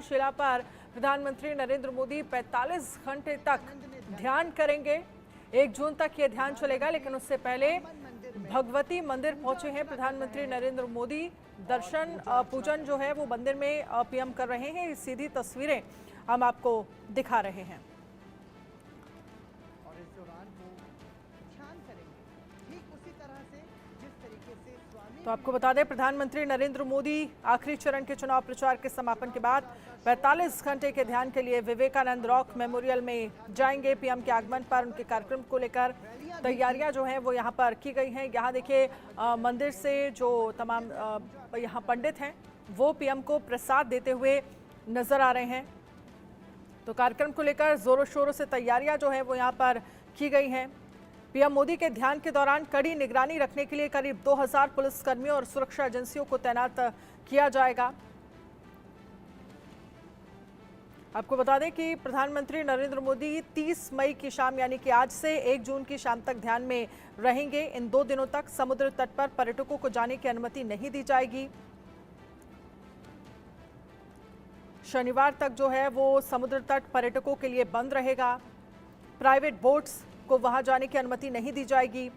शिला पर प्रधानमंत्री नरेंद्र मोदी 45 घंटे तक ध्यान करेंगे। 1 जून तक ये ध्यान चलेगा, लेकिन उससे पहले भगवती मंदिर पहुंचे हैं प्रधानमंत्री नरेंद्र मोदी। दर्शन पूजन जो है वो मंदिर में पीएम कर रहे हैं। सीधी तस्वीरें हम आपको दिखा रहे हैं। और इस दौरान वो ध्यान करेंगे ठीक उसी तरह से जिस तरीके से स्वामी। तो आपको बता दें, प्रधानमंत्री नरेंद्र मोदी आखिरी चरण के चुनाव प्रचार के समापन के बाद 45 घंटे के ध्यान के लिए विवेकानंद रॉक मेमोरियल में जाएंगे। पीएम के आगमन पर उनके कार्यक्रम को लेकर तैयारियां जो हैं वो यहां पर की गई हैं। यहां देखिए मंदिर से जो तमाम यहां पंडित हैं वो पीएम को प्रसाद देते हुए नजर आ रहे हैं। तो कार्यक्रम को लेकर जोरों शोरों से तैयारियां जो है वो यहां पर की गई हैं। पीएम मोदी के ध्यान के दौरान कड़ी निगरानी रखने के लिए करीब 2000 पुलिसकर्मियों और सुरक्षा एजेंसियों को तैनात किया जाएगा। आपको बता दें कि प्रधानमंत्री नरेंद्र मोदी 30 मई की शाम यानी कि आज से 1 जून की शाम तक ध्यान में रहेंगे। इन 2 दिनों तक समुद्र तट पर पर्यटकों को जाने की अनुमति नहीं दी जाएगी। शनिवार तक जो है वो समुद्र तट पर्यटकों के लिए बंद रहेगा। प्राइवेट बोट्स को वहां जाने की अनुमति नहीं दी जाएगी।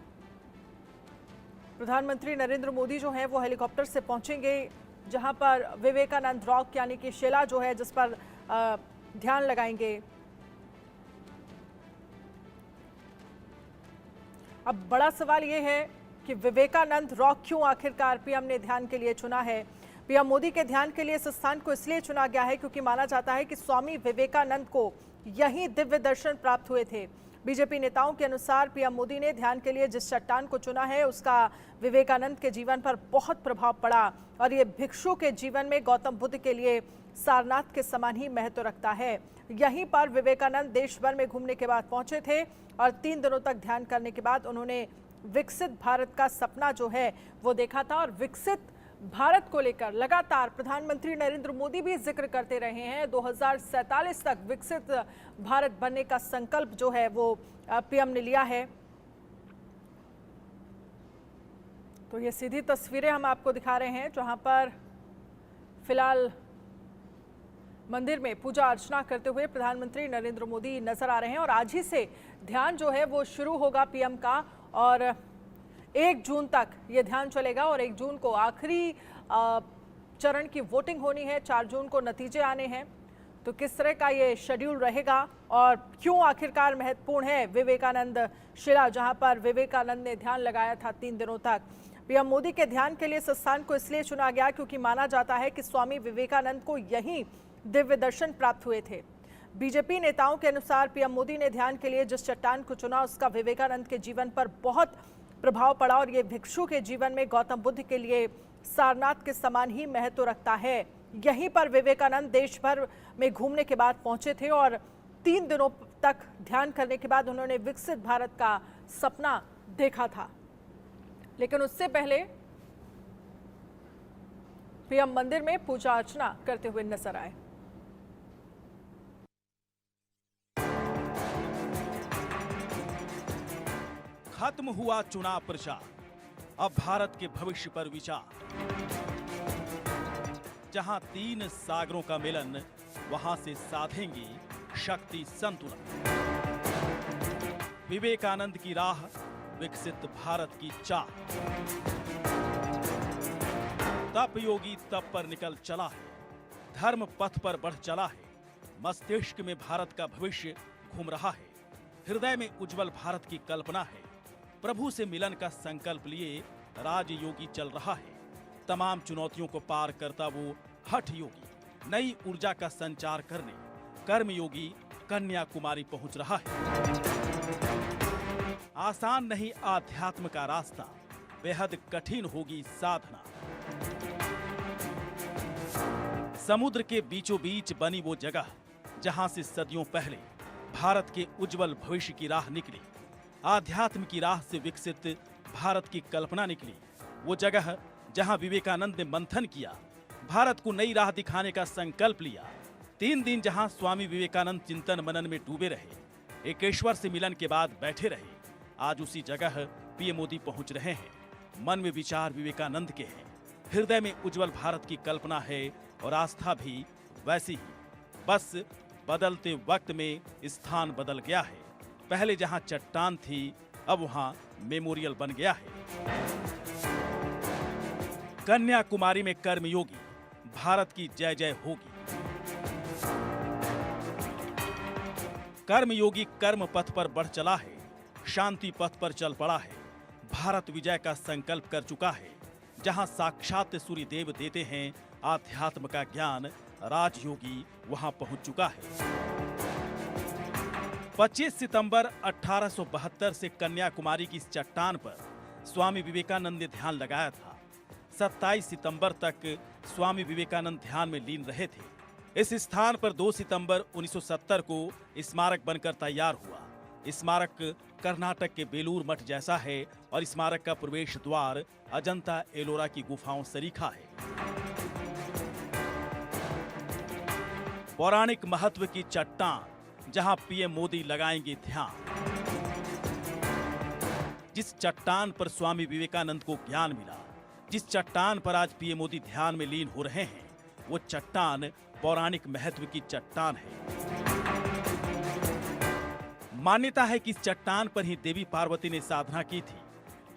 प्रधानमंत्री नरेंद्र मोदी जो है वो हेलीकॉप्टर से पहुंचेंगे, जहां पर विवेकानंद रॉक यानी कि शिला जो है जिस पर ध्यान लगाएंगे। अब बड़ा सवाल यह है कि विवेकानंद रॉक क्यों आखिरकार पीएम ने ध्यान के लिए चुना है। पीएम मोदी के ध्यान के लिए इस स्थान को इसलिए चुना गया है क्योंकि माना जाता है कि स्वामी विवेकानंद को यही दिव्य दर्शन प्राप्त हुए थे। बीजेपी नेताओं के अनुसार पीएम मोदी ने ध्यान के लिए जिस चट्टान को चुना है उसका विवेकानंद के जीवन पर बहुत प्रभाव पड़ा और ये भिक्षु के जीवन में गौतम बुद्ध के लिए सारनाथ के समान ही महत्व रखता है। यहीं पर विवेकानंद देश भर में घूमने के बाद पहुंचे थे और 3 दिनों तक ध्यान करने के बाद उन्होंने विकसित भारत का सपना जो है वो देखा था। और विकसित भारत को लेकर लगातार प्रधानमंत्री नरेंद्र मोदी भी जिक्र करते रहे हैं। 2047 तक विकसित भारत बनने का संकल्प जो है वो पीएम ने लिया है। तो ये सीधी तस्वीरें हम आपको दिखा रहे हैं जहां पर फिलहाल मंदिर में पूजा अर्चना करते हुए प्रधानमंत्री नरेंद्र मोदी नजर आ रहे हैं। और आज ही से ध्यान जो है वो शुरू होगा पीएम का और 1 जून तक ये ध्यान चलेगा और 1 जून को आखिरी चरण की वोटिंग होनी है। 4 जून को नतीजे आने हैं। तो किस तरह का ये शेड्यूल रहेगा और क्यों आखिरकार महत्वपूर्ण है विवेकानंद शिला, जहां पर विवेकानंद ने ध्यान लगाया था 3 दिनों तक। पीएम मोदी के ध्यान के लिए इस स्थान को इसलिए चुना गया क्योंकि माना जाता है कि स्वामी विवेकानंद को यही दिव्य दर्शन प्राप्त हुए थे। बीजेपी नेताओं के अनुसार पीएम मोदी ने ध्यान के लिए जिस चट्टान को चुना उसका विवेकानंद के जीवन पर बहुत प्रभाव पड़ा और ये भिक्षु के जीवन में गौतम बुद्ध के लिए सारनाथ के समान ही महत्व रखता है। यहीं पर विवेकानंद देश भर में घूमने के बाद पहुंचे थे और 3 दिनों तक ध्यान करने के बाद उन्होंने विकसित भारत का सपना देखा था। लेकिन उससे पहले पीएम मंदिर में पूजा अर्चना करते हुए नजर आए। खत्म हुआ चुनाव प्रचार, अब भारत के भविष्य पर विचार। जहां 3 सागरों का मिलन, वहां से साधेंगे शक्ति संतुलन। विवेकानंद की राह, विकसित भारत की चाह। तप योगी तप पर निकल चला है, धर्म पथ पर बढ़ चला है। मस्तिष्क में भारत का भविष्य घूम रहा है, हृदय में उज्जवल भारत की कल्पना है। प्रभु से मिलन का संकल्प लिए राजयोगी चल रहा है। तमाम चुनौतियों को पार करता वो हठ योगी नई ऊर्जा का संचार करने कर्मयोगी कन्याकुमारी पहुंच रहा है। आसान नहीं आध्यात्म का रास्ता, बेहद कठिन होगी साधना। समुद्र के बीचों बीच बनी वो जगह जहां से सदियों पहले भारत के उज्जवल भविष्य की राह निकली। आध्यात्म की राह से विकसित भारत की कल्पना निकली। वो जगह जहां विवेकानंद ने मंथन किया, भारत को नई राह दिखाने का संकल्प लिया। 3 दिन जहां स्वामी विवेकानंद चिंतन मनन में डूबे रहे, एकेश्वर से मिलन के बाद बैठे रहे, आज उसी जगह पीएम मोदी पहुंच रहे हैं। मन में विचार विवेकानंद के हैं, हृदय में उज्जवल भारत की कल्पना है और आस्था भी वैसी ही। बस बदलते वक्त में स्थान बदल गया है। पहले जहां चट्टान थी, अब वहां मेमोरियल बन गया है। कन्याकुमारी में कर्मयोगी, भारत की जय जय होगी। कर्मयोगी कर्म पथ पर बढ़ चला है, शांति पथ पर चल पड़ा है, भारत विजय का संकल्प कर चुका है। जहां साक्षात सूर्य देव देते हैं आध्यात्म का ज्ञान, राजयोगी वहां पहुंच चुका है। 25 सितंबर 1872 से कन्याकुमारी की इस चट्टान पर स्वामी विवेकानंद ने ध्यान लगाया था। 27 सितंबर तक स्वामी विवेकानंद ध्यान में लीन रहे थे। इस स्थान पर 2 सितंबर 1970 को स्मारक बनकर तैयार हुआ। स्मारक कर्नाटक के बेलूर मठ जैसा है और स्मारक का प्रवेश द्वार अजंता एलोरा की गुफाओं सरीखा है। पौराणिक महत्व की चट्टान जहां पीएम मोदी लगाएंगे ध्यान। जिस चट्टान पर स्वामी विवेकानंद को ज्ञान मिला, जिस चट्टान पर आज पीएम मोदी ध्यान में लीन हो रहे हैं, वो चट्टान पौराणिक महत्व की चट्टान है। मान्यता है कि इस चट्टान पर ही देवी पार्वती ने साधना की थी।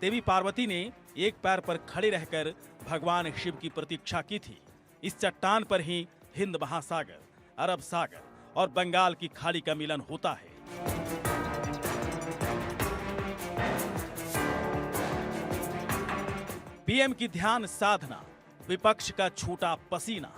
देवी पार्वती ने एक पैर पर खड़े रहकर भगवान शिव की प्रतीक्षा की थी। इस चट्टान पर ही हिंद महासागर, अरब सागर और बंगाल की खाड़ी का मिलन होता है। पीएम की ध्यान साधना, विपक्ष का छूटा पसीना।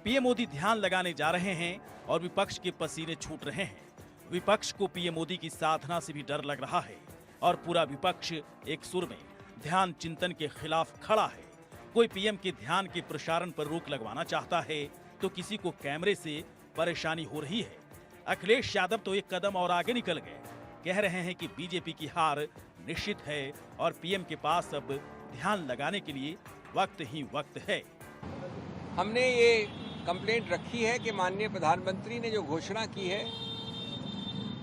पीएम मोदी ध्यान लगाने जा रहे हैं और विपक्ष के पसीने छूट रहे हैं। विपक्ष को पीएम मोदी की साधना से भी डर लग रहा है और पूरा विपक्ष एक सुर में ध्यान चिंतन के खिलाफ खड़ा है। कोई पीएम के ध्यान के प्रसारण पर रोक लगवाना चाहता है तो किसी को कैमरे से परेशानी हो रही है। अखिलेश यादव तो एक कदम और आगे निकल गए, कह रहे हैं कि बीजेपी की हार निश्चित है और पीएम के पास अब ध्यान लगाने के लिए वक्त ही वक्त है। हमने ये कंप्लेंट रखी है कि माननीय प्रधानमंत्री ने जो घोषणा की है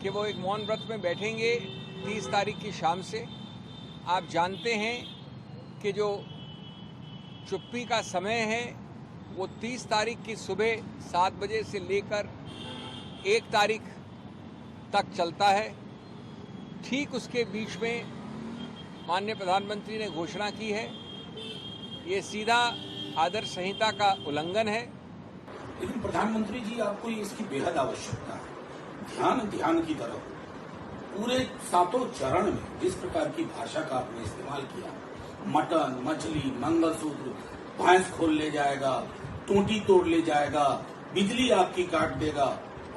कि वो एक मौन व्रत में बैठेंगे 30 तारीख की शाम से। आप जानते हैं कि जो चुप्पी का समय है वो 30 तारीख की सुबह 7 बजे से लेकर 1 तारीख तक चलता है। ठीक उसके बीच में माननीय प्रधानमंत्री ने घोषणा की है। ये सीधा आदर्श संहिता का उल्लंघन है। लेकिन प्रधानमंत्री जी, आपको इसकी बेहद आवश्यकता है। ध्यान की तरफ पूरे 7 चरण में जिस प्रकार की भाषा का आपने इस्तेमाल किया, मटन, मछली, मंगलसूत्र, भैंस खोल ले जाएगा, टूटी तोड़ ले जाएगा, बिजली आपकी काट देगा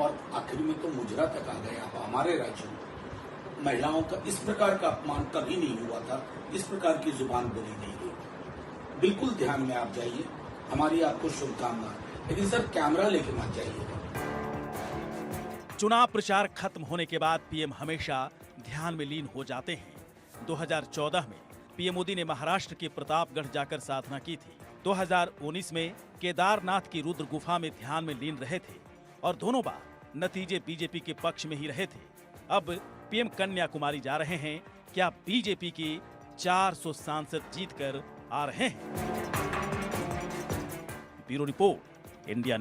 और आखिर में तो मुजरा तक आ गया। हमारे राज्य में महिलाओं का इस प्रकार का अपमान कभी नहीं हुआ था, इस प्रकार की जुबान बोली नहीं गई। बिल्कुल ध्यान में आप जाइए, हमारी आपको शुभकामनाएं। लेकिन सर, कैमरा लेके मत जाइएगा। चुनाव प्रचार खत्म होने के बाद पीएम हमेशा ध्यान में लीन हो जाते हैं। 2014 में पीएम मोदी ने महाराष्ट्र के प्रतापगढ़ जाकर साधना की थी। 2019 में केदारनाथ की रुद्र गुफा में ध्यान में लीन रहे थे और दोनों बार नतीजे बीजेपी के पक्ष में ही रहे थे। अब पीएम कन्याकुमारी जा रहे हैं। क्या बीजेपी के 400 सांसद जीतकर आ रहे हैं? Bureau report, India.